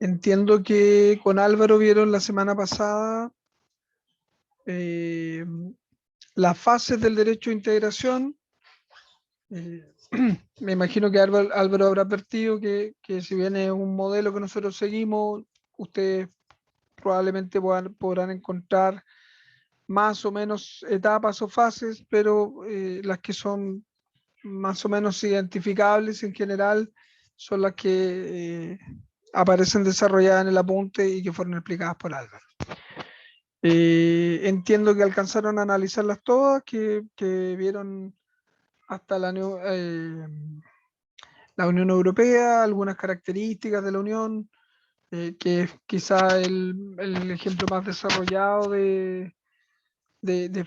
Entiendo que con Álvaro vieron la semana pasada eh, las fases del derecho de integración. Eh, Me imagino que Álvaro habrá advertido que si bien es un modelo que nosotros seguimos, ustedes probablemente podrán encontrar más o menos etapas o fases, pero las que son más o menos identificables en general son las que aparecen desarrolladas en el apunte y que fueron explicadas por Álvaro. Entiendo que alcanzaron a analizarlas todas, que vieron hasta la Unión Europea, algunas características de la Unión, que es quizá el ejemplo más desarrollado de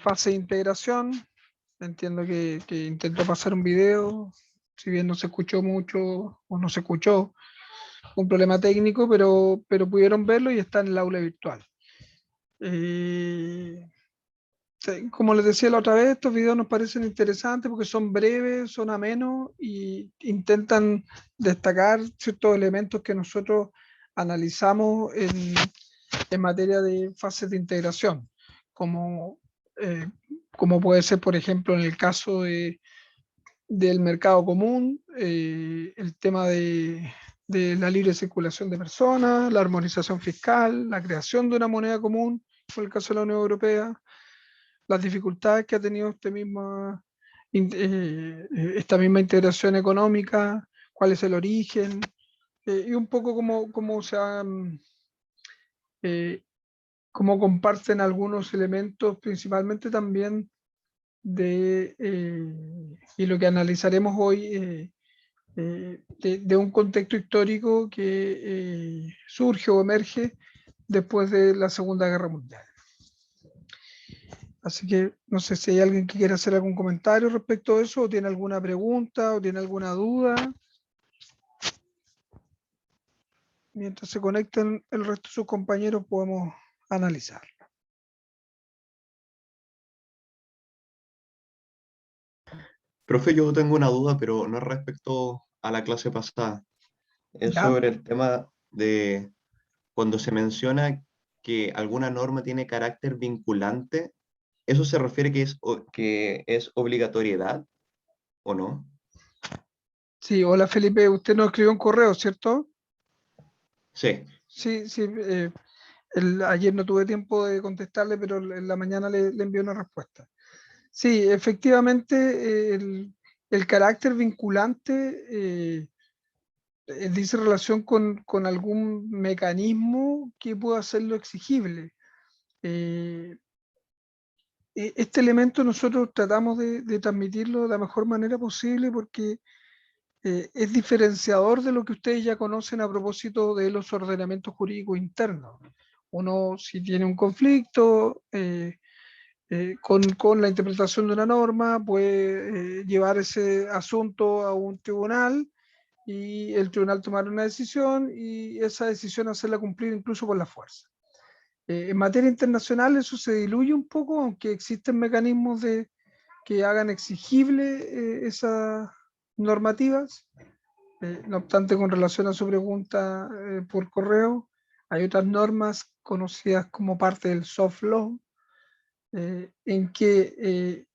fase de integración. Entiendo que intentó pasar un video, si bien no se escuchó mucho o no se escuchó, un problema técnico, pero pudieron verlo y está en el aula virtual. Eh, sí, como les decía la otra vez, estos videos nos parecen interesantes porque son breves, son amenos y intentan destacar ciertos elementos que nosotros analizamos en materia de fases de integración, como, eh, como puede ser, por ejemplo, en el caso del mercado común, el tema de la libre circulación de personas, la armonización fiscal, la creación de una moneda común, por el caso de la Unión Europea, las dificultades que ha tenido esta misma integración económica, cuál es el origen, y un poco cómo se han, eh, cómo comparten algunos elementos, principalmente también y lo que analizaremos hoy, de un contexto histórico que surge o emerge después de la Segunda Guerra Mundial. Así que no sé si hay alguien que quiera hacer algún comentario respecto a eso, o tiene alguna pregunta, o tiene alguna duda. Mientras se conecten el resto de sus compañeros, podemos analizar. Profe, yo tengo una duda, pero no es respecto a la clase pasada. Es ¿Ya? sobre el tema de cuando se menciona que alguna norma tiene carácter vinculante, ¿eso se refiere que es obligatoriedad o no? Sí, hola Felipe, usted nos escribió un correo, ¿cierto? Sí, Sí, sí. Ayer no tuve tiempo de contestarle, pero en la mañana le envié una respuesta. Sí, efectivamente, el carácter vinculante dice relación con algún mecanismo que pueda hacerlo exigible. Eh, este elemento nosotros tratamos de transmitirlo de la mejor manera posible porque es diferenciador de lo que ustedes ya conocen a propósito de los ordenamientos jurídicos internos. Uno, si tiene un conflicto con la interpretación de una norma, puede llevar ese asunto a un tribunal y el tribunal tomar una decisión y esa decisión hacerla cumplir incluso por la fuerza. En materia internacional eso se diluye un poco, aunque existen mecanismos que hagan exigible esas normativas. No obstante, con relación a su pregunta por correo, hay otras normas conocidas como parte del soft law, en que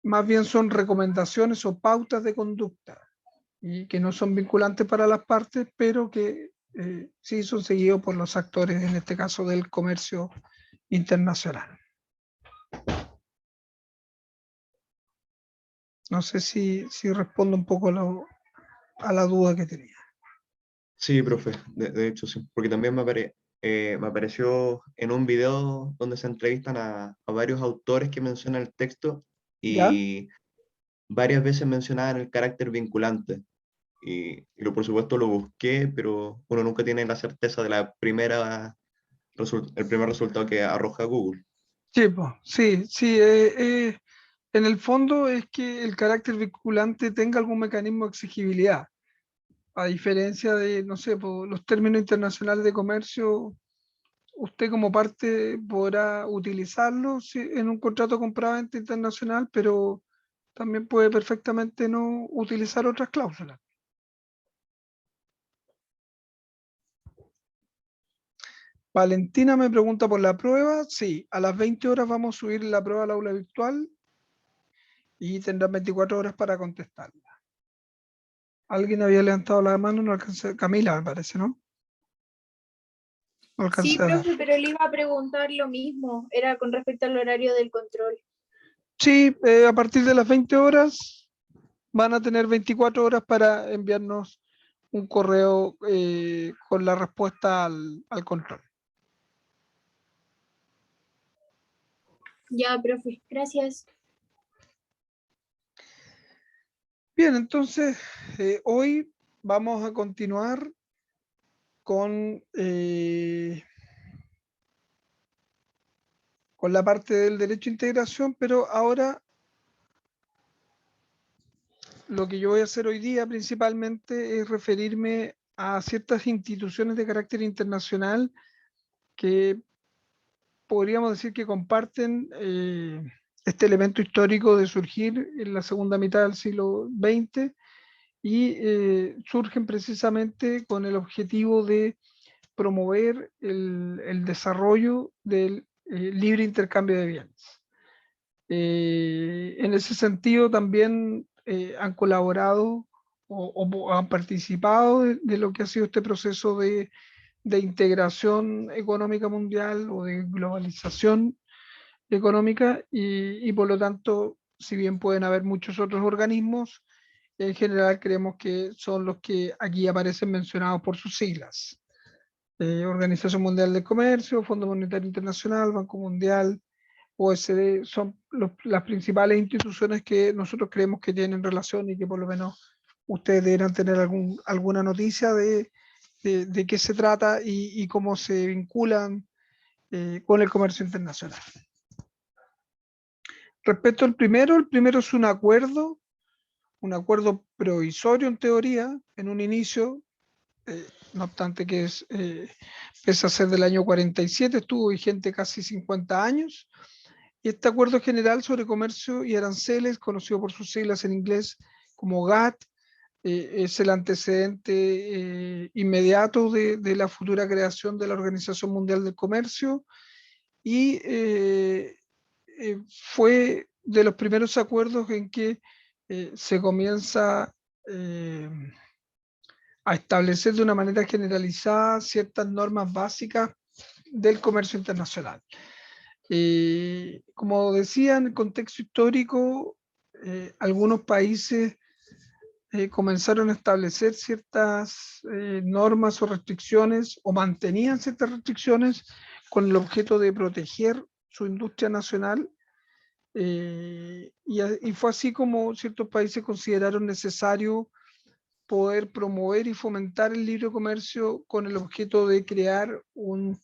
más bien son recomendaciones o pautas de conducta y que no son vinculantes para las partes, pero que sí son seguidos por los actores, en este caso del comercio internacional. No sé si respondo un poco a la duda que tenía. sí, profe, de hecho sí, porque también me apareció en un video donde se entrevistan a varios autores que mencionan el texto ¿Ya? y varias veces mencionaban el carácter vinculante. Y por supuesto lo busqué, pero uno nunca tiene la certeza de el primer resultado que arroja Google. Sí, pues, sí, sí. En el fondo es que el carácter vinculante tenga algún mecanismo de exigibilidad, a diferencia de, no sé, po, los términos internacionales de comercio. Usted como parte podrá utilizarlo en un contrato de compraventa internacional, pero también puede perfectamente no utilizar otras cláusulas. Valentina me pregunta por la prueba. Sí, a las 20 horas vamos a subir la prueba al aula virtual y tendrán 24 horas para contestarla. Alguien había levantado la mano, no alcancé. Camila, me parece, ¿no? No Sí, alcancé a ver. profe, pero le iba a preguntar lo mismo, era con respecto al horario del control. Sí, a partir de las 20 horas van a tener 24 horas para enviarnos un correo con la respuesta al control. Ya, profe, gracias. Bien, entonces hoy vamos a continuar con la parte del derecho a integración, pero ahora lo que yo voy a hacer hoy día principalmente es referirme a ciertas instituciones de carácter internacional que podríamos decir que comparten este elemento histórico de surgir en la segunda mitad del siglo XX y surgen precisamente con el objetivo de promover el desarrollo del libre intercambio de bienes. En ese sentido también han colaborado o han participado de lo que ha sido este proceso de integración económica mundial o de globalización económica y por lo tanto, si bien pueden haber muchos otros organismos, en general creemos que son los que aquí aparecen mencionados por sus siglas. Organización Mundial del Comercio, Fondo Monetario Internacional, Banco Mundial, OSD, son las principales instituciones que nosotros creemos que tienen relación y que por lo menos ustedes deberán tener alguna noticia de qué se trata y cómo se vinculan con el comercio internacional. Respecto al primero, el primero es un acuerdo provisorio en teoría, en un inicio, no obstante que pese a ser del año 47, estuvo vigente casi 50 años, y este acuerdo general sobre comercio y aranceles, conocido por sus siglas en inglés como GATT, es el antecedente inmediato de la futura creación de la Organización Mundial del Comercio y fue de los primeros acuerdos en que se comienza a establecer de una manera generalizada ciertas normas básicas del comercio internacional. Como decía, en el contexto histórico, algunos países comenzaron a establecer ciertas normas o restricciones o mantenían ciertas restricciones con el objeto de proteger su industria nacional y fue así como ciertos países consideraron necesario poder promover y fomentar el libre comercio con el objeto de crear con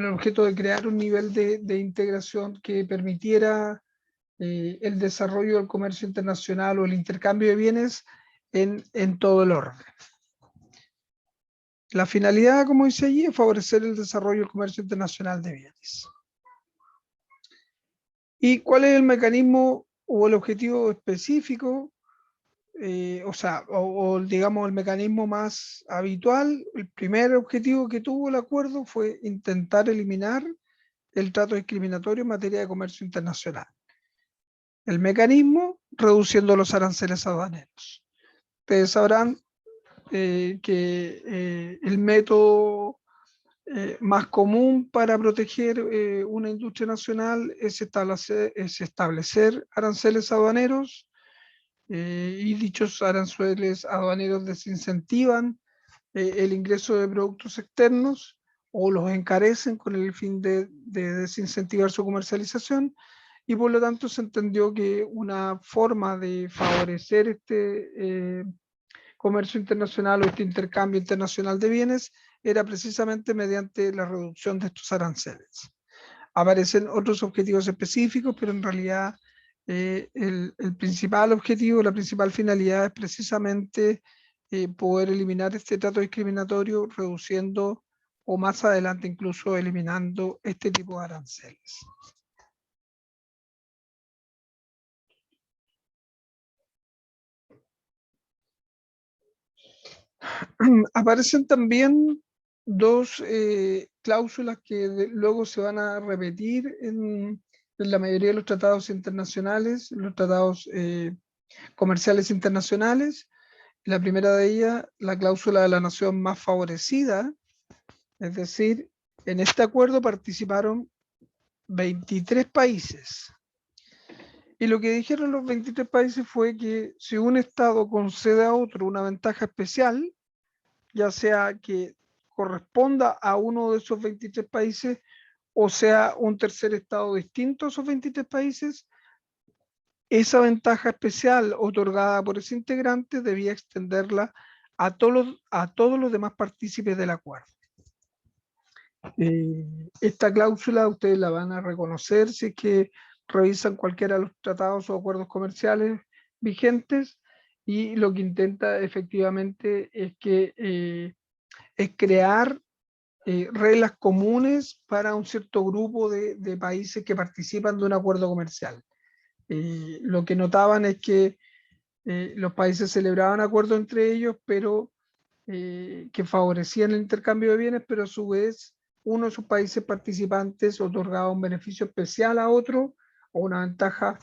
el objeto de crear un nivel de integración que permitiera el desarrollo del comercio internacional o el intercambio de bienes en todo el orden. La finalidad, como dice allí, es favorecer el desarrollo del comercio internacional de bienes. ¿Y cuál es el mecanismo o el objetivo específico? Digamos el mecanismo más habitual. El primer objetivo que tuvo el acuerdo fue intentar eliminar el trato discriminatorio en materia de comercio internacional. El mecanismo, reduciendo los aranceles aduaneros. Ustedes sabrán que el método más común para proteger una industria nacional es establecer aranceles aduaneros y dichos aranceles aduaneros desincentivan el ingreso de productos externos o los encarecen con el fin de desincentivar su comercialización y por lo tanto se entendió que una forma de favorecer este comercio internacional o este intercambio internacional de bienes era precisamente mediante la reducción de estos aranceles. Aparecen otros objetivos específicos, pero en realidad el principal objetivo, la principal finalidad es precisamente poder eliminar este trato discriminatorio, reduciendo o más adelante incluso eliminando este tipo de aranceles. Aparecen también dos cláusulas que luego se van a repetir en la mayoría de los tratados internacionales, los tratados comerciales internacionales. La primera de ellas, la cláusula de la nación más favorecida, es decir, en este acuerdo participaron 23 países. Y lo que dijeron los 23 países fue que si un Estado concede a otro una ventaja especial, ya sea que corresponda a uno de esos 23 países o sea un tercer Estado distinto a esos 23 países, esa ventaja especial otorgada por ese integrante debía extenderla a todos los demás partícipes del acuerdo. Esta cláusula ustedes la van a reconocer si es que revisan cualquiera de los tratados o acuerdos comerciales vigentes, y lo que intenta efectivamente es crear reglas comunes para un cierto grupo de países que participan de un acuerdo comercial. Lo que notaban es que los países celebraban acuerdos entre ellos, pero que favorecían el intercambio de bienes, pero a su vez uno de sus países participantes otorgaba un beneficio especial a otro o una ventaja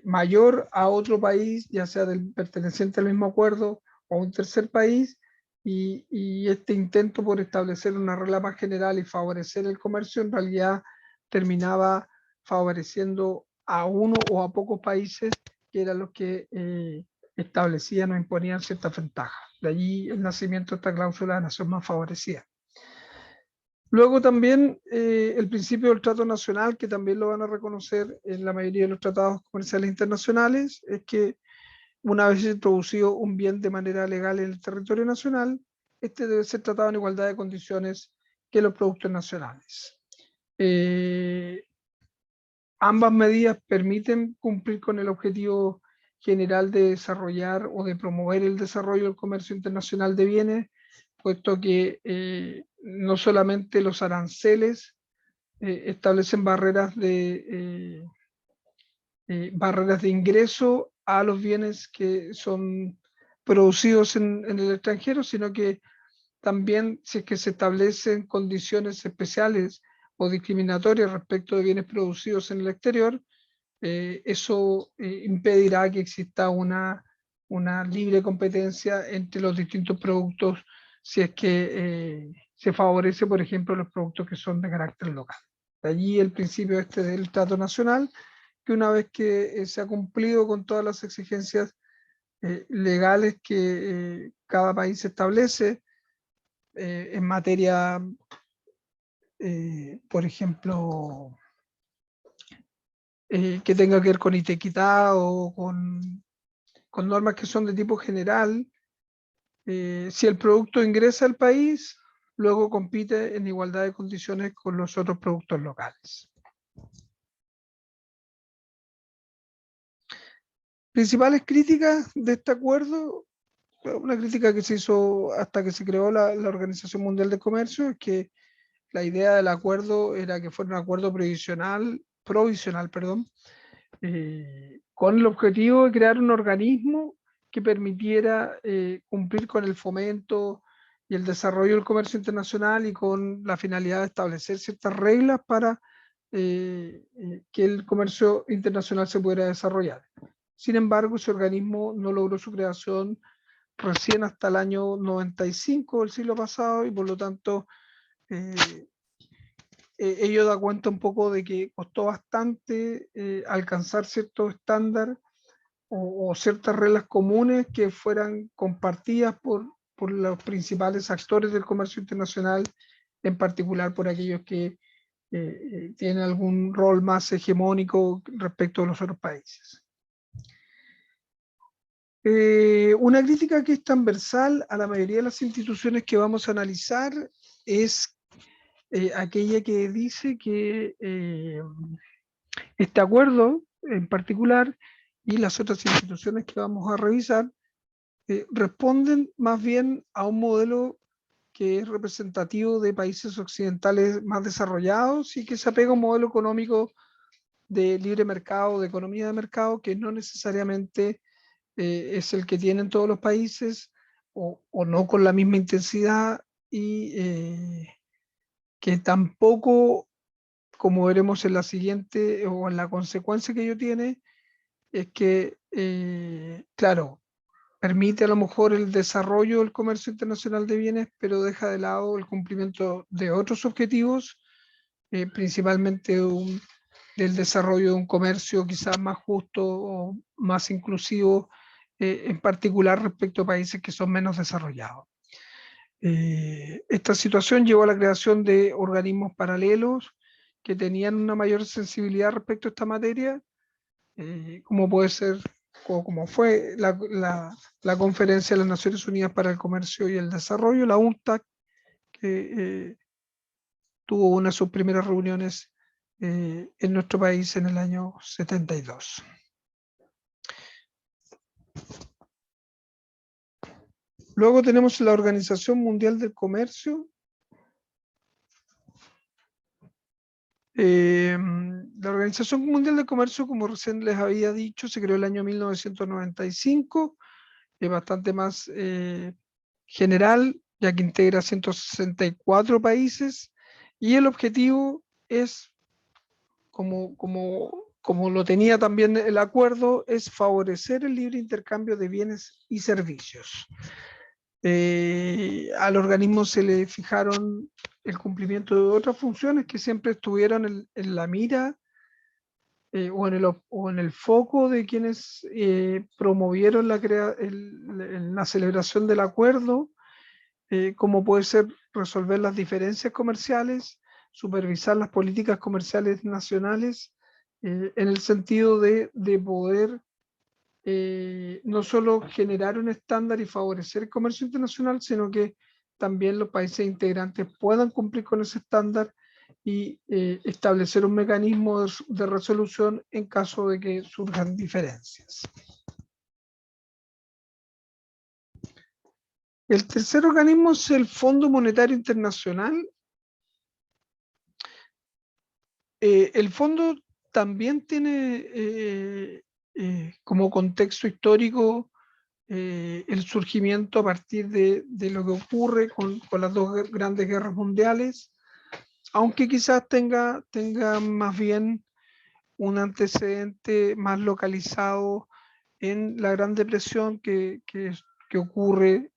mayor a otro país, ya sea del perteneciente al mismo acuerdo o a un tercer país, y este intento por establecer una regla más general y favorecer el comercio en realidad terminaba favoreciendo a uno o a pocos países que eran los que establecían o imponían ciertas ventajas. De allí el nacimiento de esta cláusula de nación más favorecida. Luego también el principio del trato nacional, que también lo van a reconocer en la mayoría de los tratados comerciales internacionales, es que una vez introducido un bien de manera legal en el territorio nacional, este debe ser tratado en igualdad de condiciones que los productos nacionales. Ambas medidas permiten cumplir con el objetivo general de desarrollar o de promover el desarrollo del comercio internacional de bienes, puesto que no solamente los aranceles establecen barreras de ingreso a los bienes que son producidos en el extranjero, sino que también si es que se establecen condiciones especiales o discriminatorias respecto de bienes producidos en el exterior, eso impedirá que exista una libre competencia entre los distintos productos si es que se favorece, por ejemplo, los productos que son de carácter local. De allí el principio este del trato nacional, que una vez que se ha cumplido con todas las exigencias legales que cada país establece en materia, por ejemplo, que tenga que ver con inequidad o con normas que son de tipo general, si el producto ingresa al país, luego compite en igualdad de condiciones con los otros productos locales. Principales críticas de este acuerdo, una crítica que se hizo hasta que se creó la Organización Mundial de Comercio, es que la idea del acuerdo era que fuera un acuerdo provisional, con el objetivo de crear un organismo que permitiera cumplir con el fomento y el desarrollo del comercio internacional y con la finalidad de establecer ciertas reglas para que el comercio internacional se pudiera desarrollar. Sin embargo, ese organismo no logró su creación recién hasta el año 95 del siglo pasado, y por lo tanto ello da cuenta un poco de que costó bastante alcanzar ciertos estándares o ciertas reglas comunes que fueran compartidas por los principales actores del comercio internacional, en particular por aquellos que tienen algún rol más hegemónico respecto a los otros países. Una crítica que es transversal a la mayoría de las instituciones que vamos a analizar es aquella que dice que este acuerdo en particular y las otras instituciones que vamos a revisar responden más bien a un modelo que es representativo de países occidentales más desarrollados y que se apega a un modelo económico de libre mercado, de economía de mercado, que no necesariamente es el que tienen todos los países, o no con la misma intensidad, y que tampoco, como veremos en la siguiente o en la consecuencia que ello tiene, es que, claro, permite a lo mejor el desarrollo del comercio internacional de bienes, pero deja de lado el cumplimiento de otros objetivos, principalmente del desarrollo de un comercio quizás más justo o más inclusivo, en particular respecto a países que son menos desarrollados. Esta situación llevó a la creación de organismos paralelos que tenían una mayor sensibilidad respecto a esta materia, como puede ser, o como fue la Conferencia de las Naciones Unidas para el Comercio y el Desarrollo, la UNCTAD, que tuvo una de sus primeras reuniones en nuestro país en el año 72. Luego tenemos la Organización Mundial del Comercio. La Organización Mundial del Comercio, como recién les había dicho, se creó el año 1995, es bastante más general, ya que integra 164 países, y el objetivo es, como lo tenía también el acuerdo, es favorecer el libre intercambio de bienes y servicios. Al organismo se le fijaron el cumplimiento de otras funciones que siempre estuvieron en la mira, o en el foco de quienes promovieron la celebración del acuerdo, como puede ser resolver las diferencias comerciales, supervisar las políticas comerciales nacionales, en el sentido de poder no solo generar un estándar y favorecer el comercio internacional, sino que también los países integrantes puedan cumplir con ese estándar y establecer un mecanismo de resolución en caso de que surjan diferencias. El tercer organismo es el Fondo Monetario Internacional. El fondo también tiene como contexto histórico el surgimiento a partir de lo que ocurre con las dos grandes guerras mundiales, aunque quizás tenga más bien un antecedente más localizado en la Gran Depresión que ocurre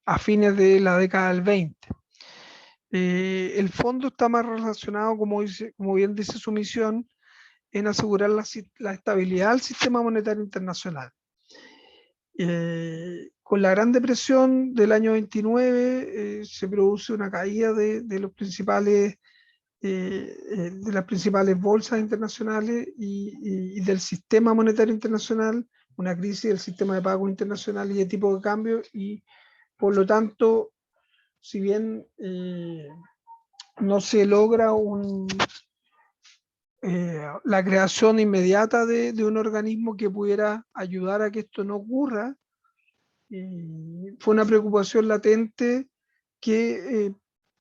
a fines de la década del 20. El fondo está más relacionado, como bien dice su misión, en asegurar la estabilidad del sistema monetario internacional. Con la Gran Depresión del año 29 se produce una caída de las principales bolsas internacionales y del sistema monetario internacional, una crisis del sistema de pago internacional y de tipo de cambio, y por lo tanto, si bien no se logra la creación inmediata de un organismo que pudiera ayudar a que esto no ocurra, fue una preocupación latente que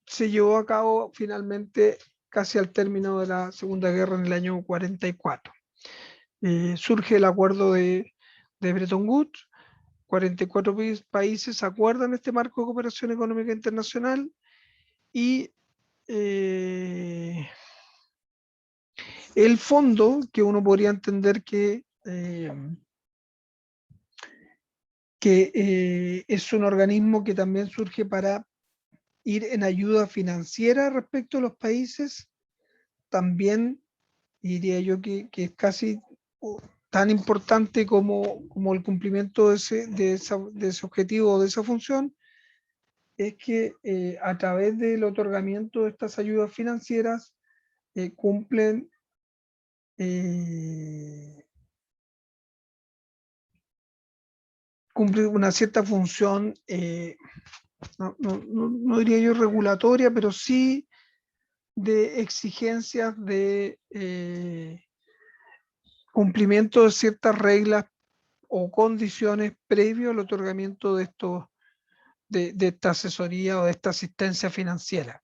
se llevó a cabo finalmente casi al término de la Segunda Guerra en el año 44. Surge el acuerdo de Bretton Woods, 44 países acuerdan este marco de cooperación económica internacional, y el fondo, que uno podría entender que es un organismo que también surge para ir en ayuda financiera respecto a los países, también diría yo que es casi tan importante como el cumplimiento de ese objetivo o de esa función, es que a través del otorgamiento de estas ayudas financieras cumplen una cierta función, no diría yo regulatoria, pero sí de exigencias de cumplimiento de ciertas reglas o condiciones previo al otorgamiento de esta asesoría o de esta asistencia financiera.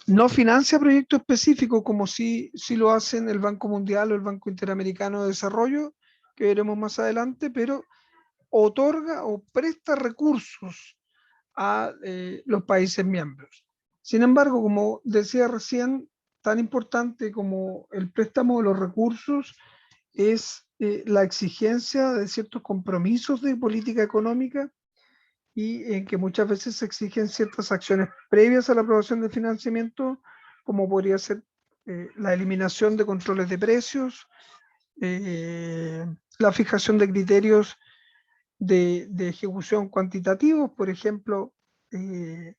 no financia proyectos específicos como si lo hacen el Banco Mundial o el Banco Interamericano de Desarrollo, que veremos más adelante, pero otorga o presta recursos a los países miembros. Sin embargo, como decía recién, tan importante como el préstamo de los recursos es la exigencia de ciertos compromisos de política económica y en que muchas veces se exigen ciertas acciones previas a la aprobación de financiamiento, como podría ser la eliminación de controles de precios, la fijación de criterios de ejecución cuantitativos, por ejemplo, que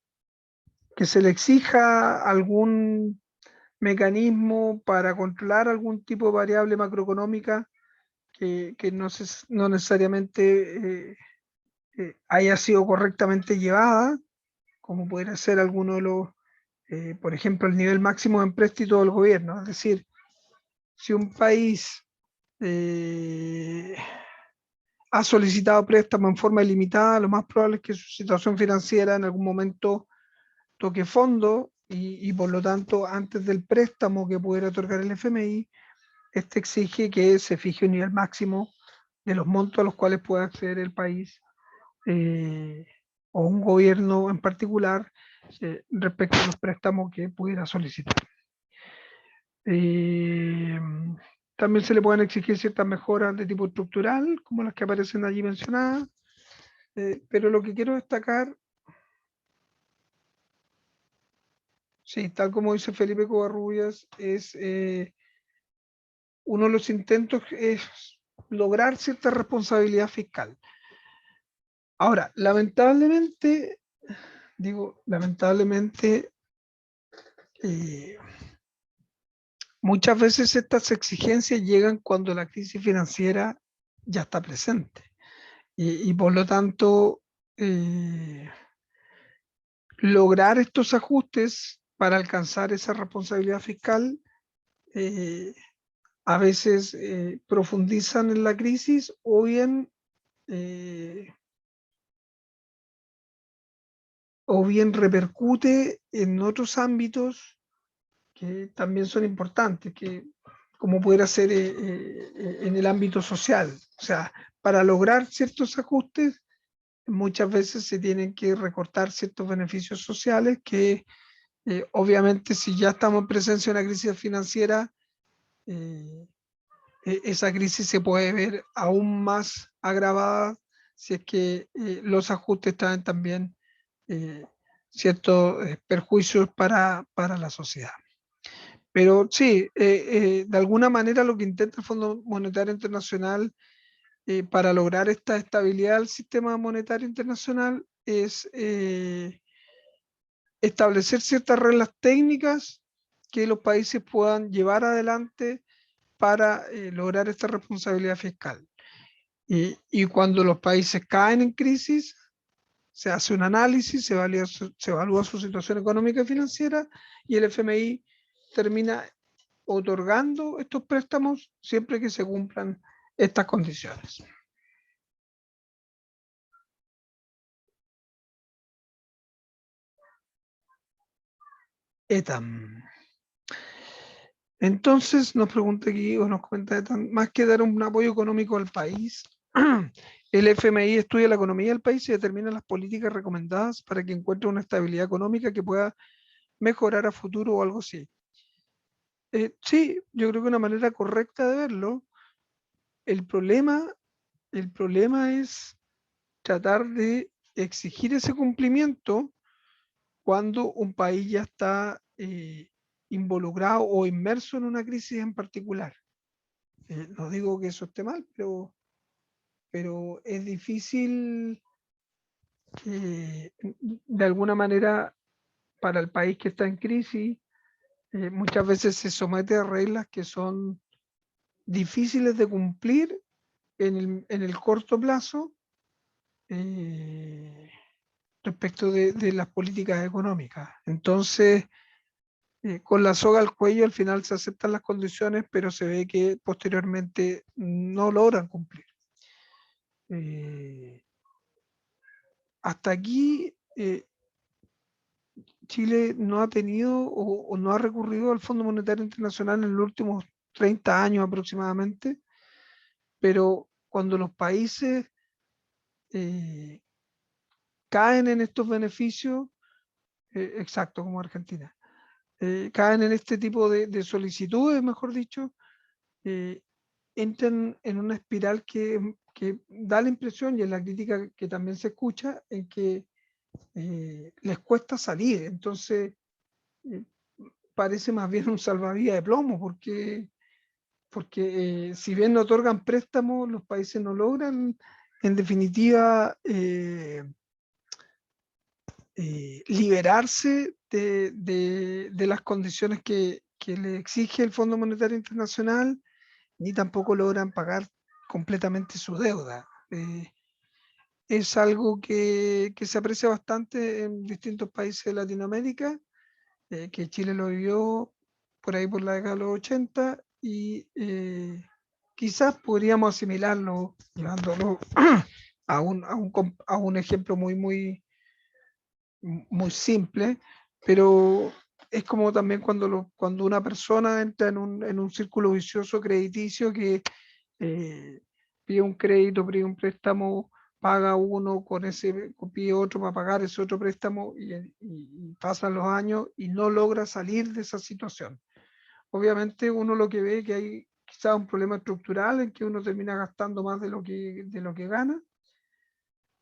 se le exija algún mecanismo para controlar algún tipo de variable macroeconómica que no necesariamente haya sido correctamente llevada, como podría ser alguno de los, por ejemplo, el nivel máximo de empréstito del gobierno. Es decir, si un país ha solicitado préstamo en forma ilimitada, lo más probable es que su situación financiera en algún momento toque fondo y por lo tanto, antes del préstamo que pudiera otorgar el FMI, este exige que se fije un nivel máximo de los montos a los cuales puede acceder el país o un gobierno en particular respecto a los préstamos que pudiera solicitar. También se le pueden exigir ciertas mejoras de tipo estructural, como las que aparecen allí mencionadas, pero lo que quiero destacar, sí, tal como dice Felipe Covarrubias, es uno de los intentos es lograr cierta responsabilidad fiscal. Ahora, lamentablemente, muchas veces estas exigencias llegan cuando la crisis financiera ya está presente y por lo tanto lograr estos ajustes para alcanzar esa responsabilidad fiscal a veces profundizan en la crisis eh, o bien repercute en otros ámbitos que también son importantes, que como pudiera ser en el ámbito social. O sea, para lograr ciertos ajustes, muchas veces se tienen que recortar ciertos beneficios sociales que obviamente si ya estamos en presencia de una crisis financiera, eh, esa crisis se puede ver aún más agravada si es que los ajustes traen también eh, ciertos perjuicios para la sociedad. Pero sí, de alguna manera lo que intenta el Fondo Monetario Internacional para lograr esta estabilidad del sistema monetario internacional es establecer ciertas reglas técnicas que los países puedan llevar adelante para lograr esta responsabilidad fiscal. Y cuando los países caen en crisis, se hace un análisis, se evalúa su situación económica y financiera y el FMI termina otorgando estos préstamos siempre que se cumplan estas condiciones. ETAM. Entonces nos pregunta aquí, o nos comenta ETAM, más que dar un apoyo económico al país, el FMI estudia la economía del país y determina las políticas recomendadas para que encuentre una estabilidad económica que pueda mejorar a futuro o algo así. Sí, yo creo que una manera correcta de verlo. El problema, el problema es tratar de exigir ese cumplimiento cuando un país ya está involucrado o inmerso en una crisis en particular. No digo que eso esté mal, pero es difícil de alguna manera para el país que está en crisis. Muchas veces se somete a reglas que son difíciles de cumplir en el corto plazo respecto de las políticas económicas. Entonces, con la soga al cuello al final se aceptan las condiciones, pero se ve que posteriormente no logran cumplir. Hasta aquí Chile no ha tenido o no ha recurrido al Fondo Monetario Internacional en los últimos 30 años aproximadamente, pero cuando los países eh, caen en estos beneficios, exacto, como Argentina, caen en este tipo de solicitudes, mejor dicho, entran en una espiral que da la impresión, y es la crítica que también se escucha, en que les cuesta salir. Entonces, eh, parece más bien un salvavidas de plomo, porque si bien no otorgan préstamos, los países no logran, en definitiva, liberarse de las condiciones que le exige el Fondo Monetario Internacional, ni tampoco logran pagar completamente su deuda. Es algo que se aprecia bastante en distintos países de Latinoamérica, que Chile lo vivió por ahí por la década de los 80 y quizás podríamos asimilarlo, llevándolo a un ejemplo muy simple, pero es como también cuando una persona entra en un círculo vicioso crediticio que eh, pide un crédito, pide un préstamo, paga uno, pide otro para pagar ese otro préstamo y pasan los años y no logra salir de esa situación. Obviamente uno lo que ve es que hay quizás un problema estructural en que uno termina gastando más de lo que gana,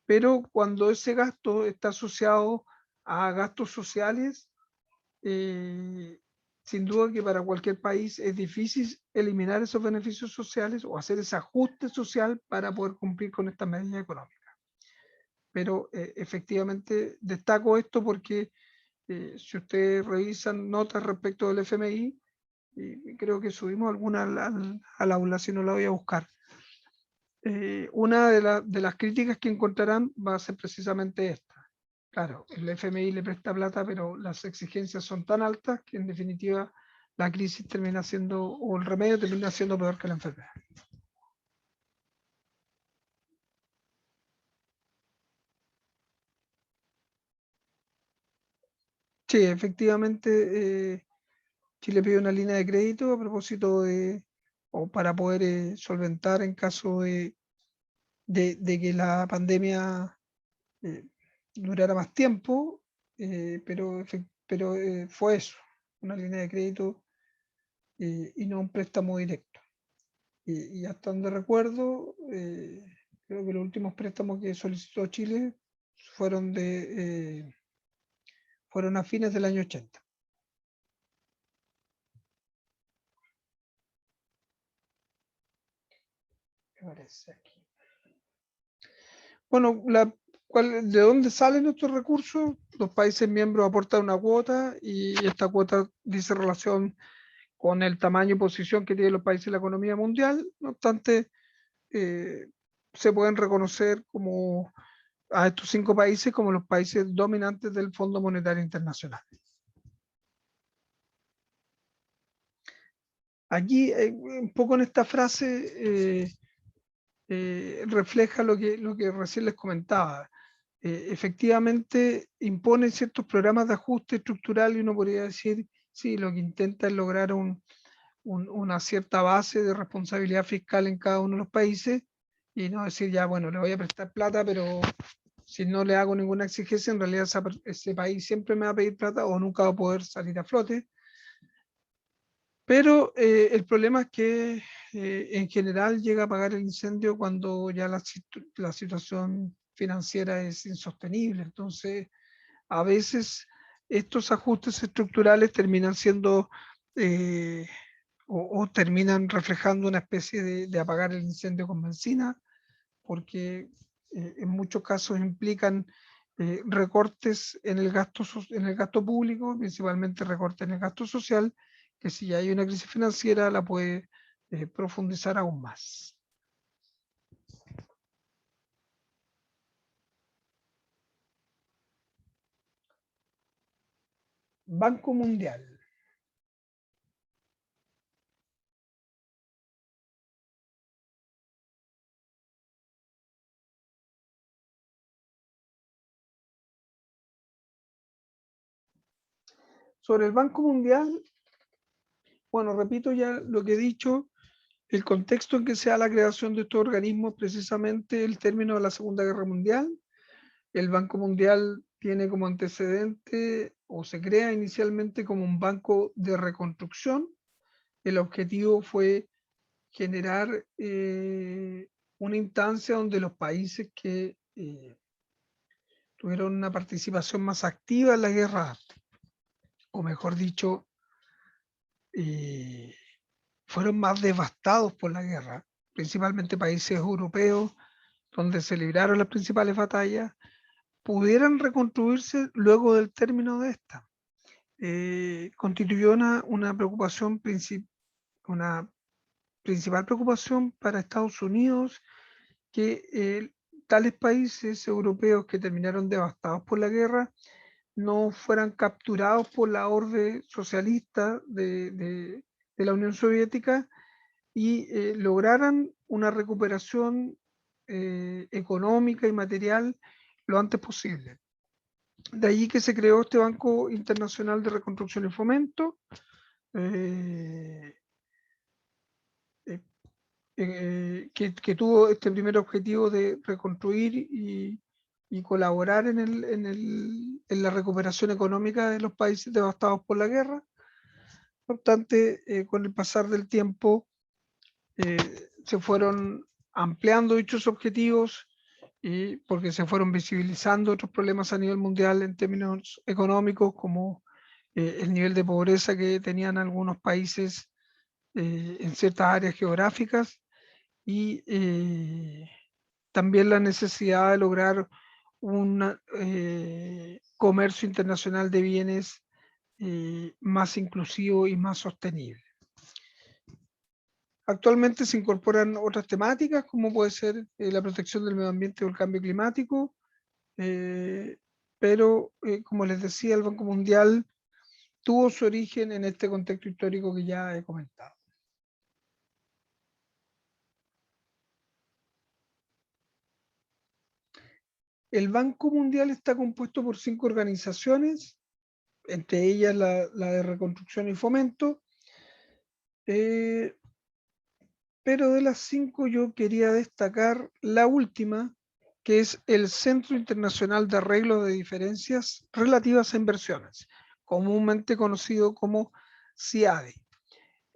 pero cuando ese gasto está asociado a gastos sociales, eh, sin duda que para cualquier país es difícil eliminar esos beneficios sociales o hacer ese ajuste social para poder cumplir con estas medidas económicas. Pero efectivamente destaco esto porque si ustedes revisan notas respecto del FMI, y creo que subimos alguna al aula, si no la voy a buscar. Una de las críticas que encontrarán va a ser precisamente esta. Claro, el FMI le presta plata, pero las exigencias son tan altas que en definitiva la crisis termina siendo, o el remedio termina siendo peor que la enfermedad. Sí, efectivamente, Chile pide una línea de crédito a propósito o para poder solventar en caso de que la pandemia eh, durara más tiempo, pero fue eso, una línea de crédito y no un préstamo directo. Y hasta donde recuerdo, creo que los últimos préstamos que solicitó Chile fueron, fueron a fines del año 80. Me parece aquí. Bueno, ¿de dónde salen estos recursos? Los países miembros aportan una cuota y esta cuota dice relación con el tamaño y posición que tienen los países en la economía mundial. No obstante, eh, se pueden reconocer como a estos 5 países como los países dominantes del Fondo Monetario Internacional. Aquí, un poco en esta frase, refleja lo que recién les comentaba. Efectivamente, impone ciertos programas de ajuste estructural y uno podría decir, sí, lo que intenta es lograr una cierta base de responsabilidad fiscal en cada uno de los países y no decir, ya, bueno, le voy a prestar plata, pero si no le hago ninguna exigencia, en realidad ese país siempre me va a pedir plata o nunca va a poder salir a flote. Pero el problema es que en general llega a apagar el incendio cuando ya la situación financiera es insostenible. Entonces, a veces estos ajustes estructurales terminan siendo eh, o terminan reflejando una especie de apagar el incendio con benzina, porque en muchos casos implican recortes en el gasto público, principalmente recortes en el gasto social, que si hay una crisis financiera la puede profundizar aún más. Banco Mundial. Sobre el Banco Mundial, bueno, repito ya lo que he dicho, el contexto en que se da la creación de estos organismos es precisamente el término de la Segunda Guerra Mundial. El Banco Mundial tiene como antecedente, o se crea inicialmente como un banco de reconstrucción. El objetivo fue generar una instancia donde los países que tuvieron una participación más activa en la guerra, o mejor dicho, fueron más devastados por la guerra, principalmente países europeos, donde se libraron las principales batallas, pudieran reconstruirse luego del término de esta. Constituyó una preocupación, una principal preocupación para Estados Unidos, que tales países europeos que terminaron devastados por la guerra no fueran capturados por la orbe socialista de la Unión Soviética y lograran una recuperación económica y material lo antes posible. De allí que se creó este Banco Internacional de Reconstrucción y Fomento, que tuvo este primer objetivo de reconstruir y colaborar en la recuperación económica de los países devastados por la guerra. No obstante, con el pasar del tiempo se fueron ampliando dichos objetivos y porque se fueron visibilizando otros problemas a nivel mundial en términos económicos, como el nivel de pobreza que tenían algunos países en ciertas áreas geográficas, y también la necesidad de lograr un comercio internacional de bienes más inclusivo y más sostenible. Actualmente se incorporan otras temáticas, como puede ser la protección del medio ambiente o el cambio climático, pero como les decía, el Banco Mundial tuvo su origen en este contexto histórico que ya he comentado. El Banco Mundial está compuesto por 5 organizaciones, entre ellas la de Reconstrucción y Fomento, pero de las 5 yo quería destacar la última, que es el Centro Internacional de Arreglo de Diferencias Relativas a Inversiones, comúnmente conocido como CIADI.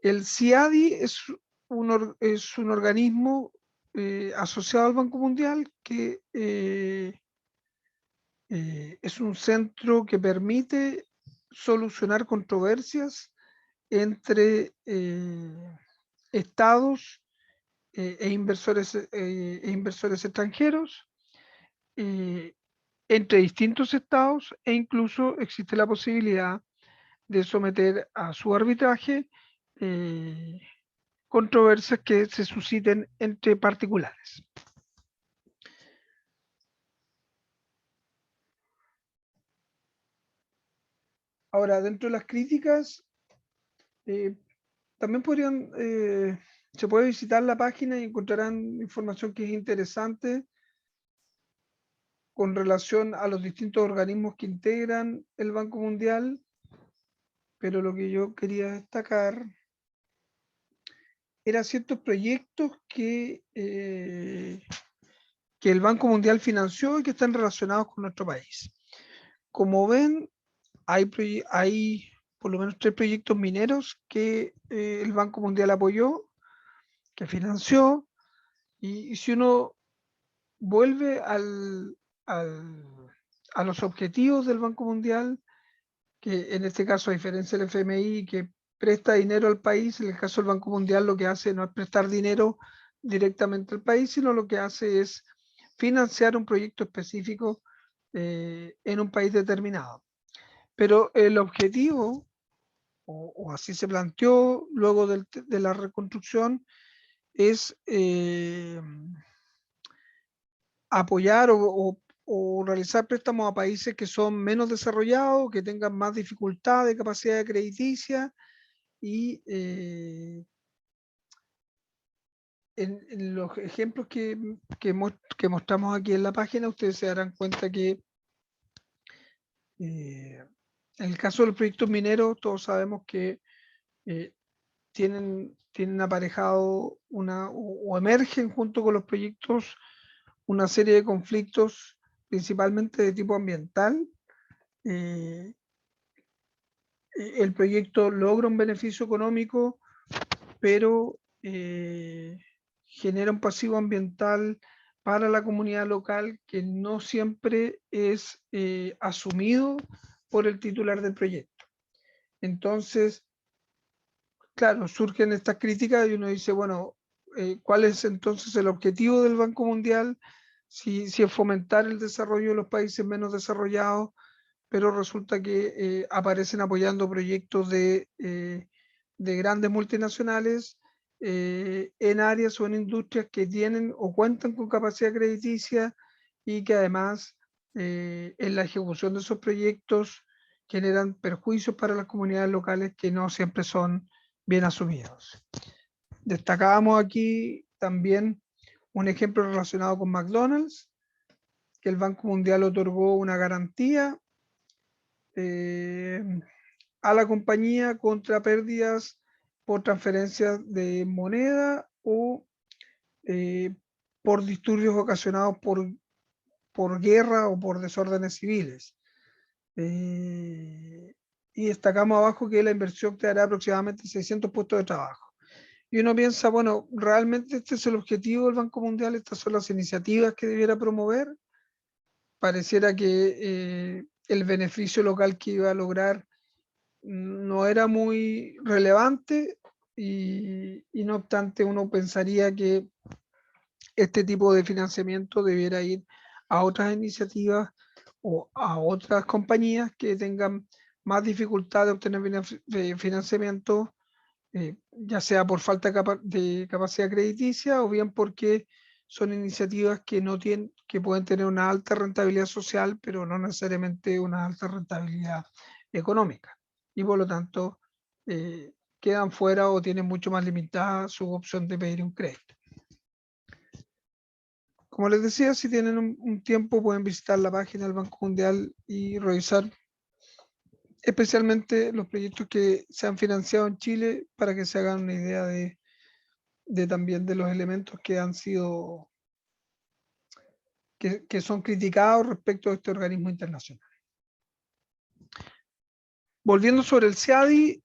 El CIADI es un organismo asociado al Banco Mundial que es un centro que permite solucionar controversias entre estados e inversores extranjeros, entre distintos estados, e incluso existe la posibilidad de someter a su arbitraje controversias que se susciten entre particulares. Ahora, dentro de las críticas, también se puede visitar la página y encontrarán información que es interesante con relación a los distintos organismos que integran el Banco Mundial, pero lo que yo quería destacar eran ciertos proyectos que el Banco Mundial financió y que están relacionados con nuestro país. Como ven, hay por lo menos 3 proyectos mineros que el Banco Mundial apoyó, que financió, y si uno vuelve a los objetivos del Banco Mundial, que en este caso, a diferencia del FMI, que presta dinero al país, en el caso del Banco Mundial lo que hace no es prestar dinero directamente al país, sino lo que hace es financiar un proyecto específico en un país determinado. Pero el objetivo, o así se planteó luego de la reconstrucción, es apoyar o realizar préstamos a países que son menos desarrollados, que tengan más dificultad de capacidad crediticia, y en los ejemplos que mostramos aquí en la página, ustedes se darán cuenta que En el caso de los proyectos mineros, todos sabemos que tienen aparejado o emergen junto con los proyectos una serie de conflictos, principalmente de tipo ambiental. El proyecto logra un beneficio económico, pero genera un pasivo ambiental para la comunidad local que no siempre es asumido por el titular del proyecto. Entonces, claro, surgen estas críticas y uno dice, bueno, ¿cuál es entonces el objetivo del Banco Mundial? Si es fomentar el desarrollo de los países menos desarrollados, pero resulta que aparecen apoyando proyectos de grandes multinacionales en áreas o en industrias que tienen o cuentan con capacidad crediticia y que además en la ejecución de esos proyectos generan perjuicios para las comunidades locales que no siempre son bien asumidos. Destacábamos aquí también un ejemplo relacionado con McDonald's, que el Banco Mundial otorgó una garantía a la compañía contra pérdidas por transferencias de moneda o por disturbios ocasionados por guerra o por desórdenes civiles. Y destacamos abajo que la inversión creará aproximadamente 600 puestos de trabajo. Y uno piensa, bueno, ¿realmente este es el objetivo del Banco Mundial? ¿Estas son las iniciativas que debiera promover? Pareciera que el beneficio local que iba a lograr no era muy relevante y no obstante uno pensaría que este tipo de financiamiento debiera ir a otras iniciativas o a otras compañías que tengan más dificultad de obtener financiamiento, ya sea por falta de capacidad crediticia o bien porque son iniciativas que no tienen, que pueden tener una alta rentabilidad social, pero no necesariamente una alta rentabilidad económica. Y por lo tanto, quedan fuera o tienen mucho más limitada su opción de pedir un crédito. Como les decía, si tienen un tiempo pueden visitar la página del Banco Mundial y revisar especialmente los proyectos que se han financiado en Chile para que se hagan una idea de también de los elementos que han sido, que son criticados respecto a este organismo internacional. Volviendo sobre el CIADI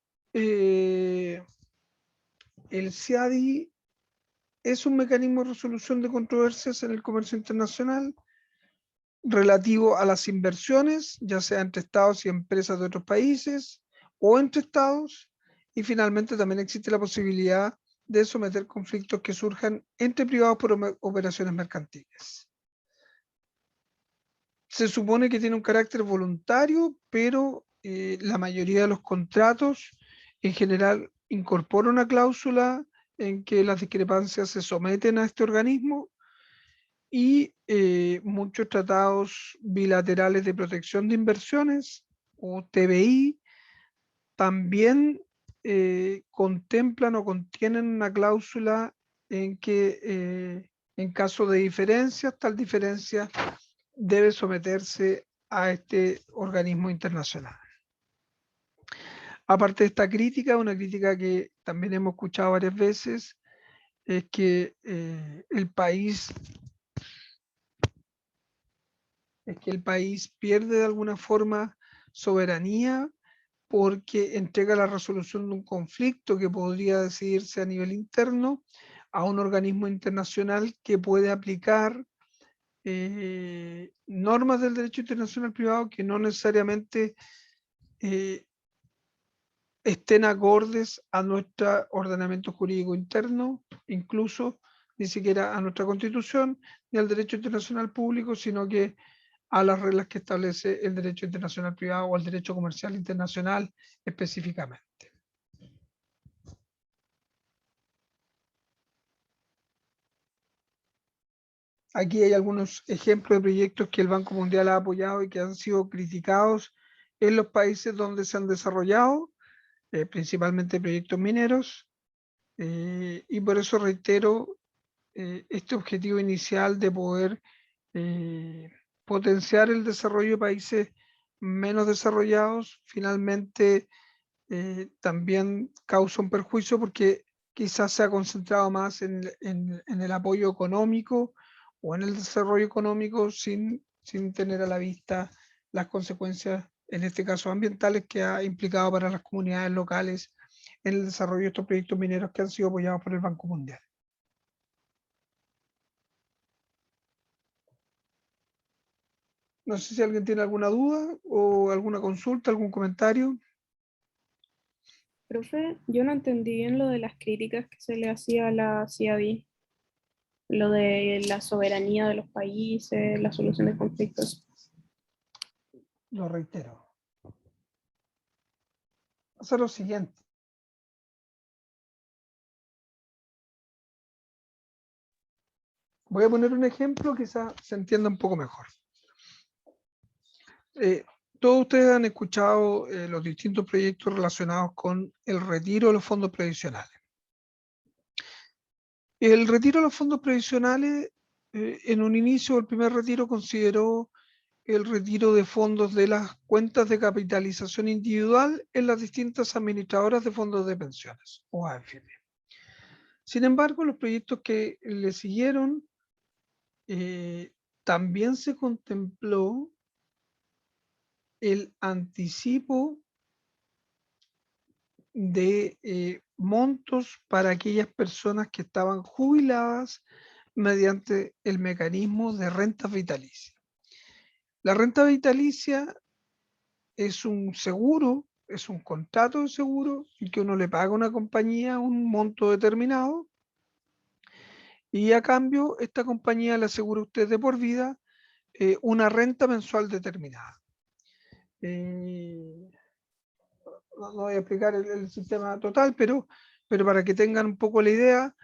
es un mecanismo de resolución de controversias en el comercio internacional relativo a las inversiones, ya sea entre estados y empresas de otros países o entre estados, y finalmente también existe la posibilidad de someter conflictos que surjan entre privados por operaciones mercantiles. Se supone que tiene un carácter voluntario, pero la mayoría de los contratos en general incorpora una cláusula en que las discrepancias se someten a este organismo y muchos tratados bilaterales de protección de inversiones o TBI también contemplan o contienen una cláusula en que en caso de diferencias, tal diferencia debe someterse a este organismo internacional. Aparte de esta crítica, una crítica que también hemos escuchado varias veces, es que el país pierde de alguna forma soberanía porque entrega la resolución de un conflicto que podría decidirse a nivel interno a un organismo internacional que puede aplicar normas del derecho internacional privado que no necesariamente estén acordes a nuestro ordenamiento jurídico interno, incluso ni siquiera a nuestra constitución ni al derecho internacional público, sino que a las reglas que establece el derecho internacional privado o el derecho comercial internacional específicamente. Aquí hay algunos ejemplos de proyectos que el Banco Mundial ha apoyado y que han sido criticados en los países donde se han desarrollado, principalmente proyectos mineros, y por eso reitero este objetivo inicial de poder potenciar el desarrollo de países menos desarrollados, finalmente también causa un perjuicio porque quizás se ha concentrado más en el apoyo económico o en el desarrollo económico sin tener a la vista las consecuencias, en este caso ambientales, que ha implicado para las comunidades locales en el desarrollo de estos proyectos mineros que han sido apoyados por el Banco Mundial. No sé si alguien tiene alguna duda o alguna consulta, algún comentario. Profe, yo no entendí bien lo de las críticas que se le hacía a la CIADI, lo de la soberanía de los países, la solución de conflictos. Lo reitero. Hacer lo siguiente. Voy a poner un ejemplo, quizás se entienda un poco mejor. Todos ustedes han escuchado los distintos proyectos relacionados con el retiro de los fondos previsionales. El retiro de los fondos previsionales, en un inicio, el primer retiro consideró el retiro de fondos de las cuentas de capitalización individual en las distintas administradoras de fondos de pensiones, o AFP. Sin embargo, los proyectos que le siguieron, también se contempló el anticipo de montos para aquellas personas que estaban jubiladas mediante el mecanismo de renta vitalicia. La renta vitalicia es un seguro, es un contrato de seguro en que uno le paga a una compañía un monto determinado y a cambio esta compañía le asegura a usted de por vida una renta mensual determinada. No voy a explicar el sistema total, pero para que tengan un poco la idea,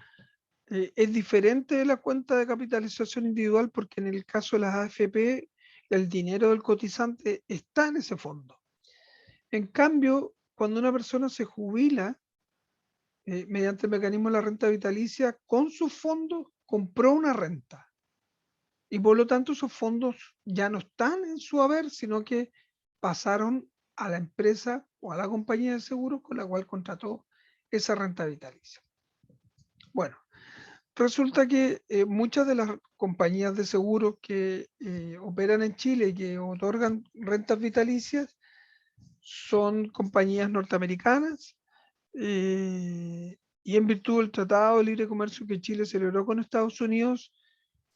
es diferente de la cuenta de capitalización individual porque en el caso de las AFP el dinero del cotizante está en ese fondo. En cambio, cuando una persona se jubila mediante el mecanismo de la renta vitalicia, con sus fondos compró una renta. Y por lo tanto esos fondos ya no están en su haber, sino que pasaron a la empresa o a la compañía de seguros con la cual contrató esa renta vitalicia. Bueno, resulta que muchas de las compañías de seguros que operan en Chile y que otorgan rentas vitalicias son compañías norteamericanas y en virtud del Tratado de Libre Comercio que Chile celebró con Estados Unidos,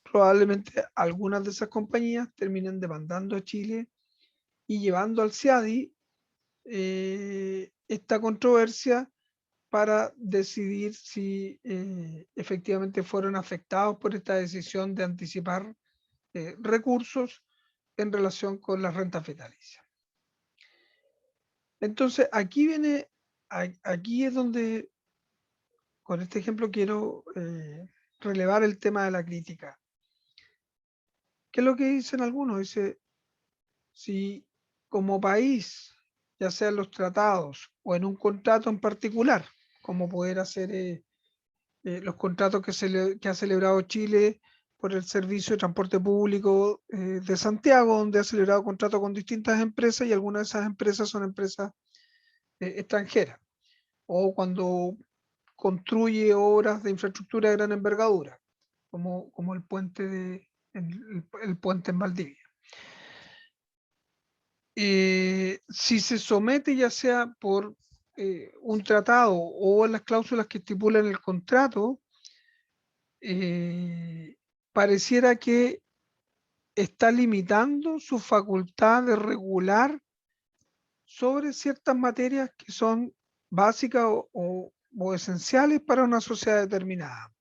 probablemente algunas de esas compañías terminen demandando a Chile y llevando al CIADI esta controversia para decidir si efectivamente fueron afectados por esta decisión de anticipar recursos en relación con las rentas vitalicias. Entonces, aquí es donde, con este ejemplo quiero relevar el tema de la crítica. ¿Qué es lo que dicen algunos? Dice, si como país, ya sea en los tratados o en un contrato en particular, como poder hacer los contratos que ha celebrado Chile por el servicio de transporte público de Santiago, donde ha celebrado contratos con distintas empresas y algunas de esas empresas son empresas extranjeras, o cuando construye obras de infraestructura de gran envergadura, como el puente en Valdivia. Si se somete ya sea por un tratado o en las cláusulas que estipulan el contrato, pareciera que está limitando su facultad de regular sobre ciertas materias que son básicas o esenciales para una sociedad determinada.